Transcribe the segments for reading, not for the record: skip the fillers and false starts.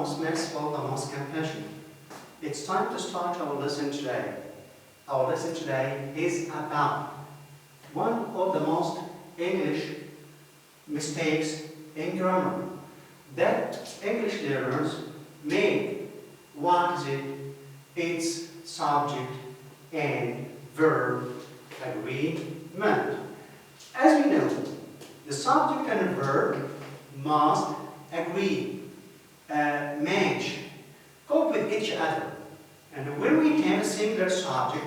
most merciful, the most compassionate. It's time to start our lesson today. Our lesson today is about one of the most English mistakes in grammar that English learners make. What is it? It's subject and verb agreement. As we know, the subject and verb must agree, match, cope with each other. And when we have a singular subject,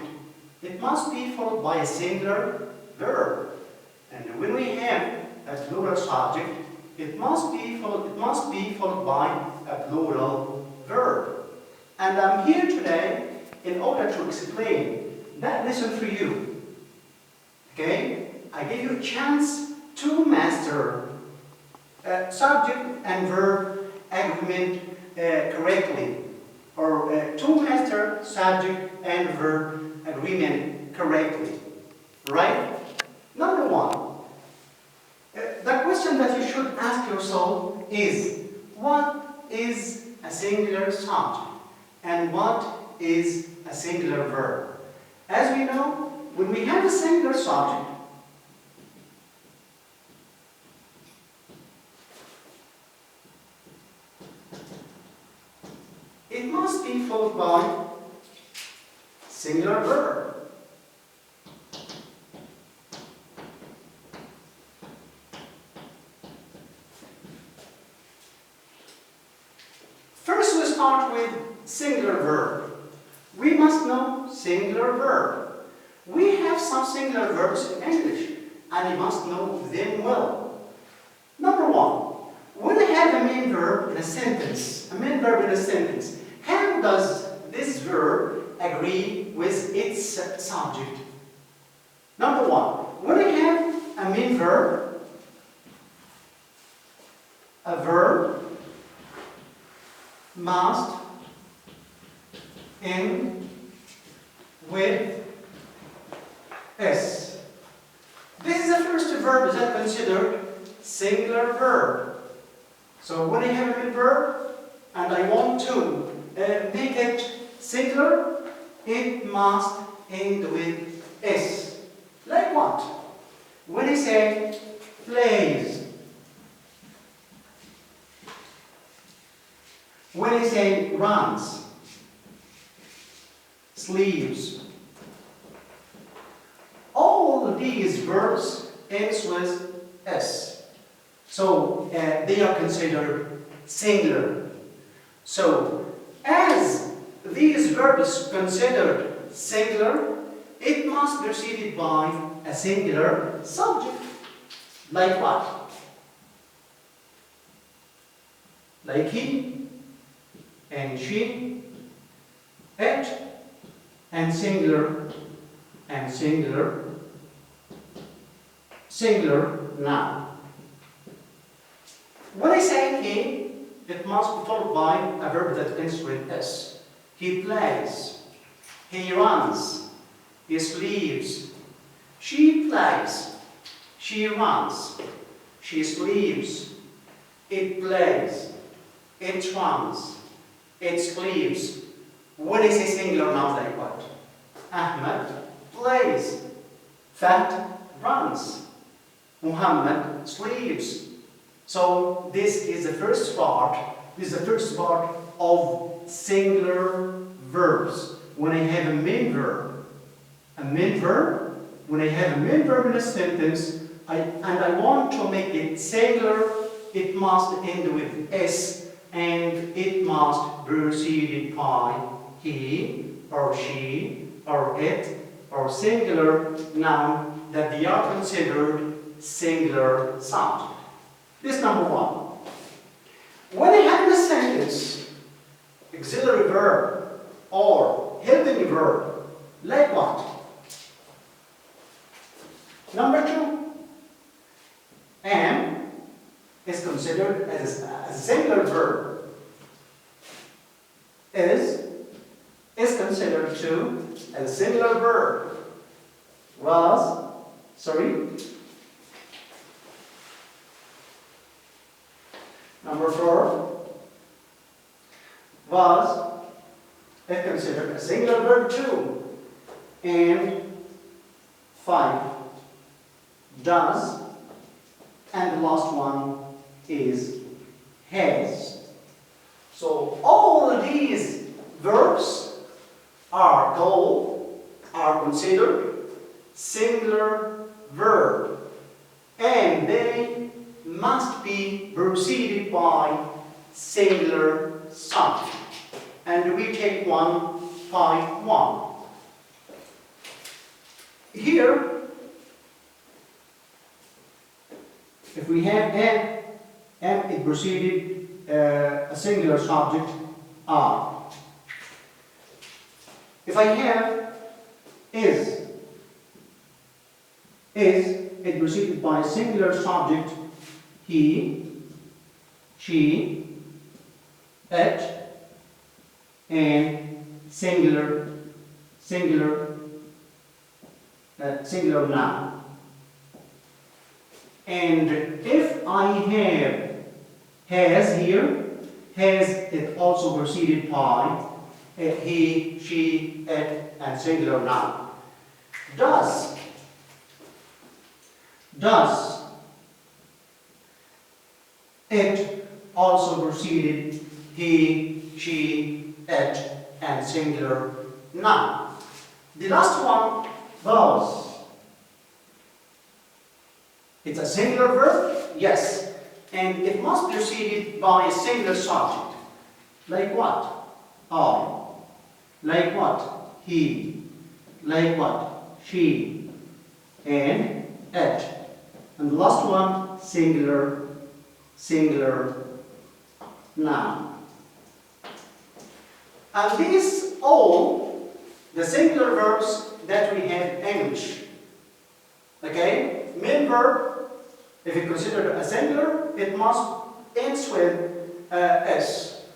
it must be followed by a singular verb. And when we have a plural subject, it must be followed by a plural verb. And I'm here today in order to explain that lesson for you. Okay? I give you a chance to master subject and verb agreement correctly, or to master subject and verb agreement correctly. Right? Number one, the question that you should ask yourself is, what is a singular subject and what is a singular verb? As we know, when we have a singular subject, it must be followed by singular verb. First we start with singular verb. We must know singular verb. We have some singular verbs in English, and you must know them well. Number one, when I have a main verb in a sentence, how does this verb agree with its subject? Number one, when I have a main verb, a verb must end with S. This is the first verb that is considered singular verb. So when I have a main verb and I want to make it singular, it must end with S. Like what? When I say plays, when I say runs, sleeps, all these verbs end with S. So they are considered singular. So as these verbs considered singular, it must be preceded by a singular subject. Like what? Like he and she, it, and singular noun. When I say he, it must be followed by a verb that ends with S. He plays, he runs, he sleeps, she plays, she runs, she sleeps, it plays, it runs, it sleeps. When I say singular noun, like what? Ahmed plays, Fat runs, Muhammad sleeps. So this is the first part. This is the first part of singular verbs. When I have a main verb, when I have a main verb in a sentence, and I want to make it singular, it must end with S, and it must be preceded by he or she or it or singular noun that they are considered singular subject. This is number one. When I have in a sentence auxiliary verb or helping verb, like what? Number two, am is considered as a singular verb. Is considered to as a singular verb. Number four, was, if considered, a singular verb 2. And 5, does. And the last one is has. So all these verbs are considered singular verb, and they must be preceded by singular subject. And we take one by one. Here, if we have am, it preceded a singular subject, are. If I have is it preceded by a singular subject, he, she, it, and singular noun. And if I have has here, has it also preceded by he, she, it, and singular noun. Does it also preceded he, she, it, and singular noun. The last one was. It's a singular verb, yes, and it must be preceded by a singular subject. Like what? I. Like what? He. Like what? She. And it. And the last one, singular noun. And these all the singular verbs that we have in English. Okay? Main verb, if you consider it a singular, it must end with s.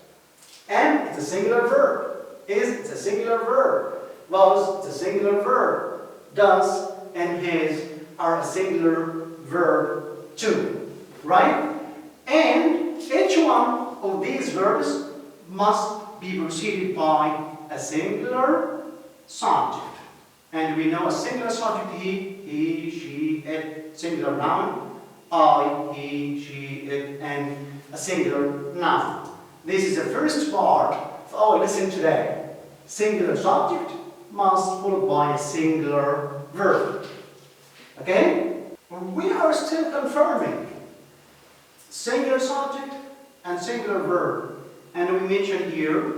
And it's a singular verb. Is, it's a singular verb. Was, it's a singular verb. Does and has are a singular verb too. Right? And each one of these verbs must be preceded by a singular subject. And we know a singular subject, he, she, it, singular noun, I, he, she, it, and a singular noun. This is the first part of our lesson today. Singular subject must followed by a singular verb. Okay? We are still confirming singular subject and singular verb. And we mentioned here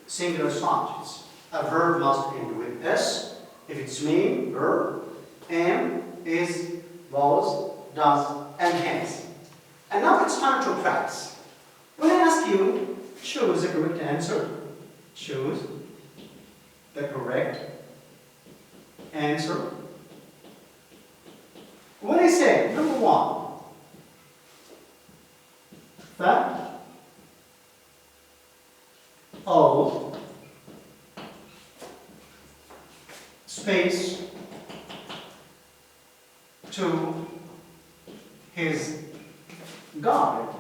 singular subjects. A verb must end with s. If it's main verb, am, is, was, does, and has. And now it's time to practice. When I ask you, choose the correct answer. Choose the correct answer. When I say, number 1, fact, of, space, to his garden.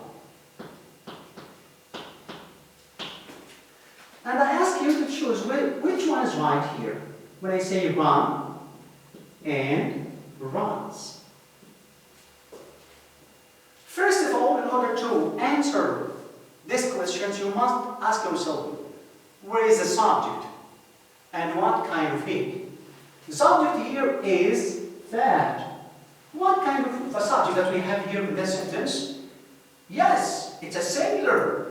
And I ask you to choose which one is right here. When I say run and runs. First of all, in order to answer this question, you must ask yourself, where is the subject? And what kind of thing? The subject here is fact. What kind of a subject that we have here in this sentence? Yes, it's a singular.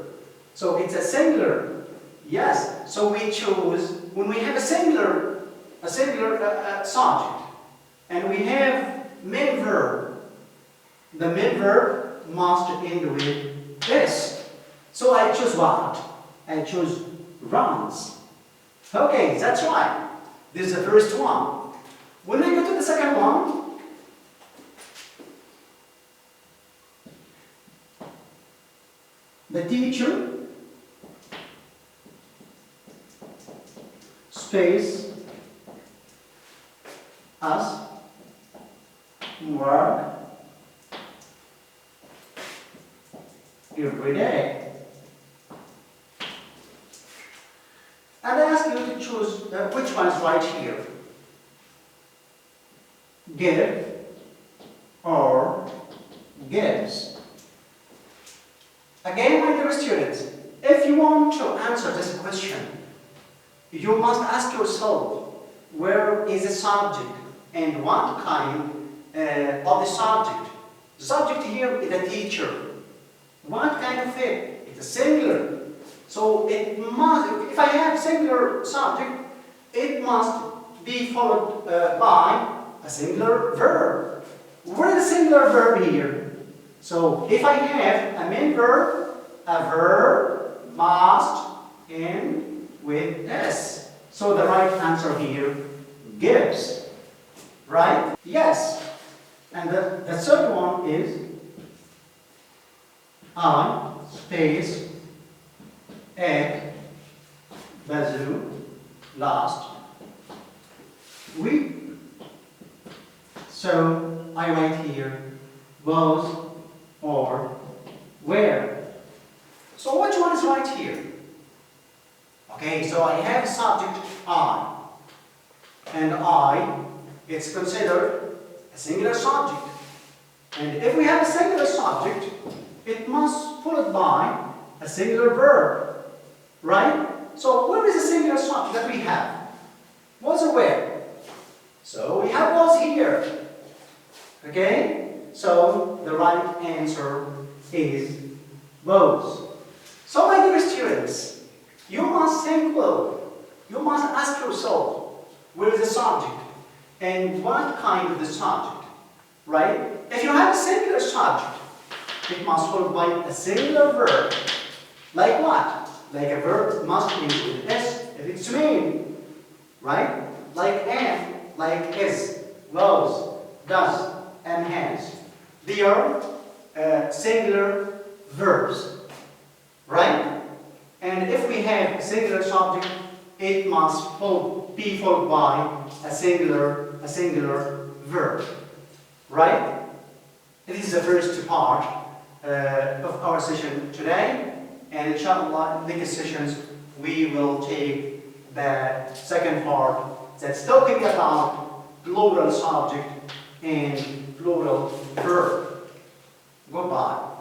So it's a singular. Yes, so we choose, when we have a singular subject, and we have main verb, the main verb must end with this. So I choose what? I choose runs. Okay, that's right. This is the first one. When we go to the second one, the teacher, space, us, work, every day. which one is right here? Give or gives? Again, my dear students, if you want to answer this question, you must ask yourself, where is the subject and what kind of the subject? The subject here is a teacher. What kind of it? It's a singular. So it must, if I have singular subject, it must be followed by a singular verb. Where is the singular verb here? So if I have a main verb, a verb must end with S. So the right answer here, gives. Right? Yes. And the third one is I space egg bazoo last week. So I write here was or where. So which one is right here? Okay, so I have a subject I, and I, it's considered a singular subject. And if we have a singular subject, it must followed by a singular verb, right? So where is the singular subject that we have? Was or where? So we have was here. Okay? So the right answer is was. So my dear students, you must think well. You must ask yourself, where is the subject and what kind of the subject, right? If you have a singular subject, it must follow by a singular verb. Like what? Like a verb must include S if it's main, right? Like am, like is, was, does, and has. They are singular verbs, right? And if we have a singular subject, it must be followed by a singular verb, right? This is the first part of our session today, and inshallah in the next sessions we will take the second part that's talking about plural subject and plural verb. Goodbye.